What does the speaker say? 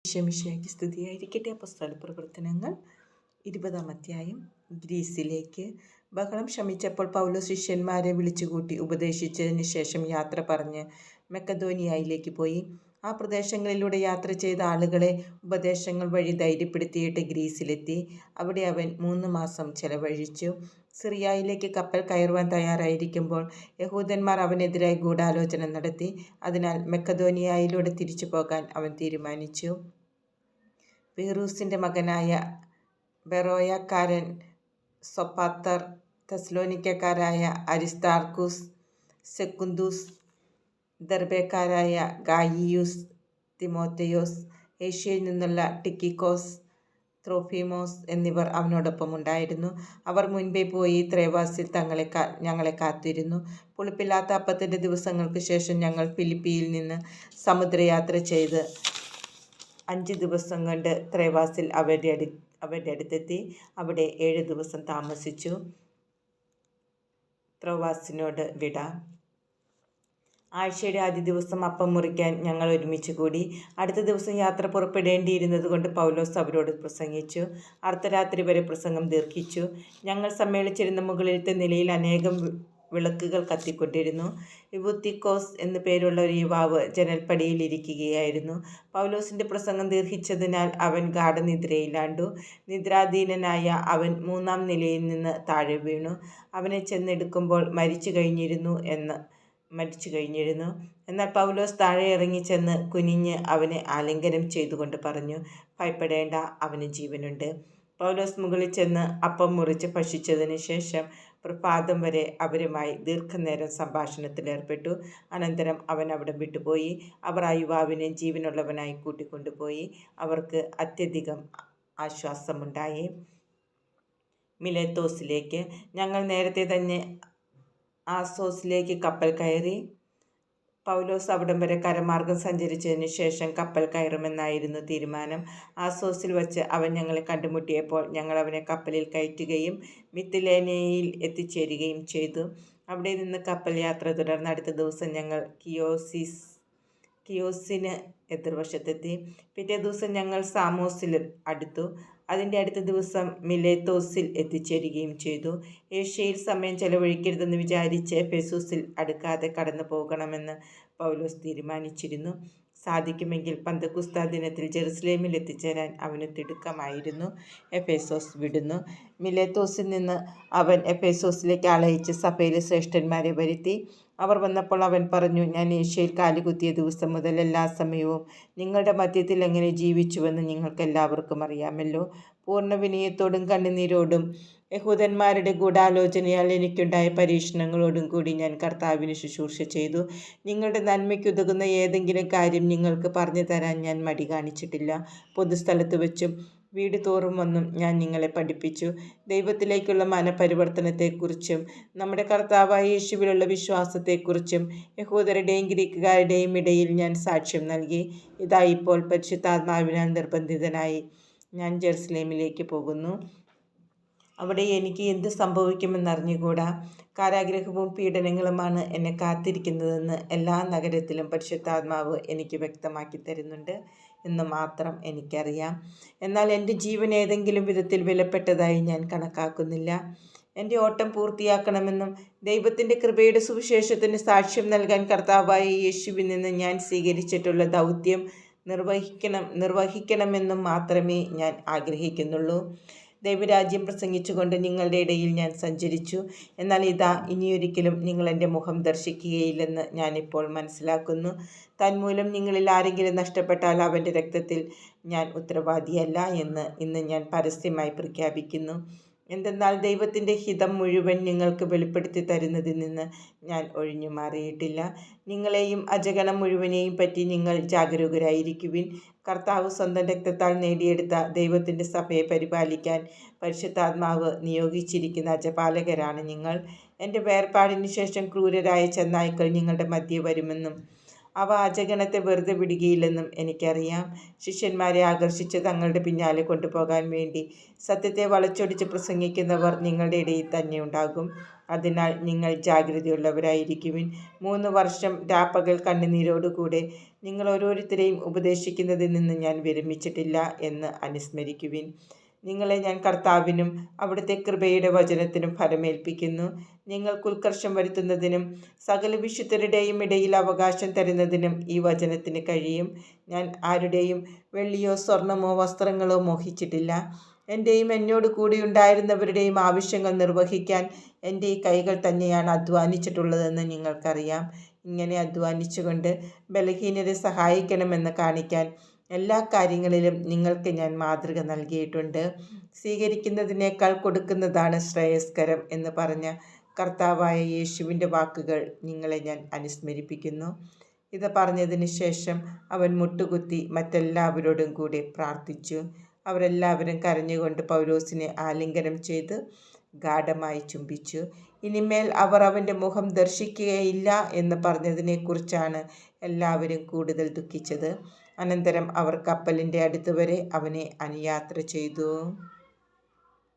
ഈശോമിശിഹായ്ക്ക് സ്തുതിയായിരിക്കട്ടെ. അപ്പോസ്തല പ്രവർത്തനങ്ങൾ 20-ാം അധ്യായം. ഗ്രീസിലേക്ക്. ബഹളം ശമിച്ചപ്പോൾ പൗലോസ് ശിഷ്യന്മാരെ വിളിച്ചുകൂട്ടി ഉപദേശിച്ചതിന് ശേഷം യാത്ര പറഞ്ഞ് മക്കെദോനിയയിലേക്ക് പോയി. ആ പ്രദേശങ്ങളിലൂടെ യാത്ര ചെയ്ത ആളുകളെ ഉപദേശങ്ങൾ വഴി ധൈര്യപ്പെടുത്തിയിട്ട് ഗ്രീസിലെത്തി. അവിടെ അവൻ 3 മാസം ചെലവഴിച്ചു. സിറിയയിലേക്ക് കപ്പൽ കയറുവാൻ തയ്യാറായിരിക്കുമ്പോൾ യഹൂദന്മാർ അവനെതിരായി ഗൂഢാലോചന നടത്തി. അതിനാൽ മക്കെദോനിയയിലൂടെ തിരിച്ചു പോകാൻ അവൻ തീരുമാനിച്ചു. പീറൂസിൻ്റെ മകനായ ബെറോയക്കാരൻ സൊപ്പാത്തർ, തെസ്സലോനിക്കക്കാരായ അരിസ്താർക്കുസ്, സെക്കുന്തുസ്, ദെർബേക്കാരായ ഗായിയൂസ്, തിമോഥെയോസ്, ഏഷ്യയിൽ നിന്നുള്ള ടിക്കിക്കോസ്, ത്രോഫിമോസ് എന്നിവർ അവനോടൊപ്പം ഉണ്ടായിരുന്നു. അവർ മുൻപേ പോയി ത്രേവാസിൽ ഞങ്ങളെ കാത്തിരുന്നു. പുളിപ്പില്ലാത്ത അപ്പത്തിൻ്റെ ദിവസങ്ങൾക്ക് ശേഷം ഞങ്ങൾ ഫിലിപ്പിയിൽ നിന്ന് സമുദ്രയാത്ര ചെയ്ത് 5 ദിവസം കൊണ്ട് ത്രേവാസിൽ അവരുടെ അടുത്തെത്തി. അവിടെ 7 ദിവസം താമസിച്ചു. ത്രോവാസിനോട് വിട. ആഴ്ചയുടെ ആദ്യ ദിവസം അപ്പം മുറിക്കാൻ ഞങ്ങൾ ഒരുമിച്ച് കൂടി. അടുത്ത ദിവസം യാത്ര പുറപ്പെടേണ്ടിയിരുന്നത് കൊണ്ട് പൗലോസ് അവരോട് പ്രസംഗിച്ചു. അർദ്ധരാത്രി വരെ പ്രസംഗം ദീർഘിച്ചു. ഞങ്ങൾ സമ്മേളിച്ചിരുന്ന മുകളിലത്തെ നിലയിൽ അനേകം വിളക്കുകൾ കത്തിക്കൊണ്ടിരുന്നു. യുവുത്തിക്കോസ് എന്നു പേരുള്ള ഒരു യുവാവ് ജനൽപ്പടിയിൽ ഇരിക്കുകയായിരുന്നു. പൗലോസിൻ്റെ പ്രസംഗം ദീർഘിച്ചതിനാൽ അവൻ ഗാഢനിദ്രയിലാണ്ടു. നിദ്രാധീനനായ അവൻ 3-ാം നിലയിൽ നിന്ന് താഴെ വീണു. അവനെ ചെന്നെടുക്കുമ്പോൾ മരിച്ചു കഴിഞ്ഞിരുന്നു. എന്നാൽ പൗലോസ് താഴെ ഇറങ്ങിച്ചെന്ന് കുനിഞ്ഞ് അവനെ ആലിംഗനം ചെയ്തുകൊണ്ട് പറഞ്ഞു, ഭയപ്പെടേണ്ട, അവന് ജീവനുണ്ട്. പൗലോസ് മുകളിൽ ചെന്ന് അപ്പം മുറിച്ച് ഭക്ഷിച്ചതിന് ശേഷം പ്രഭാതം വരെ അവരുമായി ദീർഘനേരം സംഭാഷണത്തിലേർപ്പെട്ടു. അനന്തരം അവൻ അവിടം വിട്ടുപോയി. അവർ ആ യുവാവിനെ ജീവനുള്ളവനായി കൂട്ടിക്കൊണ്ടുപോയി. അവർക്ക് അത്യധികം ആശ്വാസമുണ്ടായി. മിലേത്തോസിലേക്ക്. ഞങ്ങൾ നേരത്തെ തന്നെ ആസോസിലേക്ക് കപ്പൽ കയറി. പൗലോസ് അവിടം വരെ കരമാർഗം സഞ്ചരിച്ചതിന് ശേഷം കപ്പൽ കയറുമെന്നായിരുന്നു തീരുമാനം. ആസോസിൽ വച്ച് അവൻ ഞങ്ങളെ കണ്ടുമുട്ടിയപ്പോൾ ഞങ്ങൾ അവനെ കപ്പലിൽ കയറ്റുകയും മിത്തിലേനയിൽ എത്തിച്ചേരുകയും ചെയ്തു. അവിടെ നിന്ന് കപ്പൽ യാത്ര തുടർന്ന് അടുത്ത ദിവസം ഞങ്ങൾ കിയോസിന് എതിർവശത്തെത്തി. പിറ്റേ ദിവസം ഞങ്ങൾ സാമോസിൽ അടുത്തു. അതിൻ്റെ അടുത്ത ദിവസം മിലേത്തോസിൽ എത്തിച്ചേരുകയും ചെയ്തു. ഏഷ്യയിൽ സമയം ചെലവഴിക്കരുതെന്ന് വിചാരിച്ച് എഫെസൂസിൽ അടുക്കാതെ കടന്നു പോകണമെന്ന് പൗലോസ് തീരുമാനിച്ചിരുന്നു. സാധിക്കുമെങ്കിൽ പന്തക്കുസ്ത ദിനത്തിൽ ജെറുസലേമിൽ എത്തിച്ചേരാൻ അവന് തിടുക്കമായിരുന്നു. എഫേസോസ് വിടുന്നു. മിലേത്തോസിൽ നിന്ന് അവൻ എഫേസോസിലേക്ക് ആളയച്ച് സഭയിലെ ശ്രേഷ്ഠന്മാരെ വരുത്തി. അവർ വന്നപ്പോൾ അവൻ പറഞ്ഞു, ഞാൻ ഏഷ്യയിൽ കാലുകുത്തിയ ദിവസം മുതൽ എല്ലാ സമയവും നിങ്ങളുടെ മധ്യത്തിൽ എങ്ങനെ ജീവിച്ചുവെന്ന് നിങ്ങൾക്കെല്ലാവർക്കും അറിയാമല്ലോ. പൂർണ്ണ വിനയത്തോടും കണ്ണുനീരോടും യഹൂദന്മാരുടെ ഗൂഢാലോചനയാൽ എനിക്കുണ്ടായ പരീക്ഷണങ്ങളോടും കൂടി ഞാൻ കർത്താവിന് ശുശ്രൂഷ ചെയ്തു. നിങ്ങളുടെ നന്മയ്ക്കുതകുന്ന ഏതെങ്കിലും കാര്യം നിങ്ങൾക്ക് പറഞ്ഞു തരാൻ ഞാൻ മടി കാണിച്ചിട്ടില്ല. പൊതുസ്ഥലത്ത് വെച്ചും വീട് തോറും വന്നും ഞാൻ നിങ്ങളെ പഠിപ്പിച്ചു. ദൈവത്തിലേക്കുള്ള മനപരിവർത്തനത്തെക്കുറിച്ചും നമ്മുടെ കർത്താവായ യേശുവിലുള്ള വിശ്വാസത്തെക്കുറിച്ചും യഹൂദരുടെയും ഗ്രീക്കുകാരുടെയും ഇടയിൽ ഞാൻ സാക്ഷ്യം നൽകി. ഇതാ ഇപ്പോൾ പരിശുദ്ധാത്മാവിനാൽ നിർബന്ധിതനായി ഞാൻ ജെറുസലേമിലേക്ക് പോകുന്നു. അവിടെ എനിക്ക് എന്ത് സംഭവിക്കുമെന്നറിഞ്ഞുകൂടാ. കാരാഗ്രഹവും പീഡനങ്ങളുമാണ് എന്നെ കാത്തിരിക്കുന്നതെന്ന് എല്ലാ നഗരത്തിലും പരിശുദ്ധാത്മാവ് എനിക്ക് വ്യക്തമാക്കി തരുന്നുണ്ട് എന്ന് മാത്രം എനിക്കറിയാം. എന്നാൽ എൻ്റെ ജീവൻ ഏതെങ്കിലും വിധത്തിൽ വിലപ്പെട്ടതായി ഞാൻ കണക്കാക്കുന്നില്ല. എൻ്റെ ഓട്ടം പൂർത്തിയാക്കണമെന്നും ദൈവത്തിൻ്റെ കൃപയുടെ സുവിശേഷത്തിന് സാക്ഷ്യം നൽകാൻ കർത്താവായ യേശുവിൽ നിന്ന് ഞാൻ സ്വീകരിച്ചിട്ടുള്ള ദൗത്യം നിർവഹിക്കണമെന്നും മാത്രമേ ഞാൻ ആഗ്രഹിക്കുന്നുള്ളൂ. ദൈവരാജ്യം പ്രസംഗിച്ചുകൊണ്ട് നിങ്ങളുടെ ഇടയിൽ ഞാൻ സഞ്ചരിച്ചു. എന്നാൽ ഇതാ, ഇനിയൊരിക്കലും നിങ്ങൾ എൻ്റെ മുഖം ദർശിക്കുകയില്ലെന്ന് ഞാനിപ്പോൾ മനസ്സിലാക്കുന്നു. തന്മൂലം നിങ്ങളിൽ ആരെങ്കിലും നഷ്ടപ്പെട്ടാൽ അവൻ്റെ രക്തത്തിൽ ഞാൻ ഉത്തരവാദിയല്ല എന്ന് ഇന്ന് ഞാൻ പരസ്യമായി പ്രഖ്യാപിക്കുന്നു. എന്തെന്നാൽ ദൈവത്തിൻ്റെ ഹിതം മുഴുവൻ നിങ്ങൾക്ക് വെളിപ്പെടുത്തി തരുന്നതിൽ നിന്ന് ഞാൻ ഒഴിഞ്ഞു മാറിയിട്ടില്ല. നിങ്ങളെയും അജഗണം മുഴുവനെയും പറ്റി നിങ്ങൾ ജാഗരൂകരായിരിക്കുവിൻ. കർത്താവ് സ്വന്തം രക്തത്താൽ നേടിയെടുത്ത ദൈവത്തിൻ്റെ സഭയെ പരിപാലിക്കാൻ പരിശുദ്ധാത്മാവ് നിയോഗിച്ചിരിക്കുന്ന അജപാലകരാണ് നിങ്ങൾ. എൻ്റെ വേർപാടിന് ശേഷം ക്രൂരരായ ചെന്നായ്ക്കൾ നിങ്ങളുടെ മധ്യേ വരുമെന്നും അവ അജഗണത്തെ വെറുതെ വിടുകയില്ലെന്നും എനിക്കറിയാം. ശിഷ്യന്മാരെ ആകർഷിച്ച് തങ്ങളുടെ പിന്നാലെ കൊണ്ടുപോകാൻ വേണ്ടി സത്യത്തെ വളച്ചൊടിച്ച് പ്രസംഗിക്കുന്നവർ നിങ്ങളുടെ ഇടയിൽ തന്നെ ഉണ്ടാകും. അതിനാൽ നിങ്ങൾ ജാഗ്രതയുള്ളവരായിരിക്കുവിൻ. 3 വർഷം രാപ്പകൽ കണ്ണുനീരോടുകൂടെ നിങ്ങൾ ഓരോരുത്തരെയും ഉപദേശിക്കുന്നതിൽ നിന്ന് ഞാൻ വിരമിച്ചിട്ടില്ല എന്ന് അനുസ്മരിക്കുവിൻ. നിങ്ങളെ ഞാൻ കർത്താവിനും അവിടുത്തെ കൃപയുടെ വചനത്തിനും ഫലമേൽപ്പിക്കുന്നു. നിങ്ങൾക്ക് ഉത്കർഷം വരുത്തുന്നതിനും സകല വിശുദ്ധരുടെയും ഇടയിൽ അവകാശം തരുന്നതിനും ഈ വചനത്തിന് കഴിയും. ഞാൻ ആരുടെയും വെള്ളിയോ സ്വർണമോ വസ്ത്രങ്ങളോ മോഹിച്ചിട്ടില്ല. എൻ്റെയും എന്നോട് കൂടിയുണ്ടായിരുന്നവരുടെയും ആവശ്യങ്ങൾ നിർവഹിക്കാൻ എൻ്റെ ഈ കൈകൾ തന്നെയാണ് അധ്വാനിച്ചിട്ടുള്ളതെന്ന് നിങ്ങൾക്കറിയാം. ഇങ്ങനെ അധ്വാനിച്ചുകൊണ്ട് ബലഹീനരെ സഹായിക്കണമെന്ന് കാണിക്കാൻ എല്ലാ കാര്യങ്ങളിലും നിങ്ങൾക്ക് ഞാൻ മാതൃക നൽകിയിട്ടുണ്ട്. സ്വീകരിക്കുന്നതിനേക്കാൾ കൊടുക്കുന്നതാണ് ശ്രേയസ്കരം എന്ന് പറഞ്ഞ കർത്താവായ യേശുവിൻ്റെ വാക്കുകൾ നിങ്ങളെ ഞാൻ അനുസ്മരിപ്പിക്കുന്നു. ഇത് പറഞ്ഞതിന് ശേഷം അവൻ മുട്ടുകുത്തി മറ്റെല്ലാവരോടും കൂടി പ്രാർത്ഥിച്ചു. അവരെല്ലാവരും കരഞ്ഞുകൊണ്ട് പൗലോസിനെ ആലിംഗനം ചെയ്ത് ഗാഢമായി ചുംബിച്ചു. ഇനിമേൽ അവർ അവൻ്റെ മുഖം ദർശിക്കുകയില്ല എന്ന് പറഞ്ഞതിനെക്കുറിച്ചാണ് എല്ലാവരും കൂടുതൽ ദുഃഖിച്ചത്. അനന്തരം അവർ കപ്പലിൻ്റെ അടുത്ത് വരെ അവനെ അനുയാത്ര ചെയ്തു.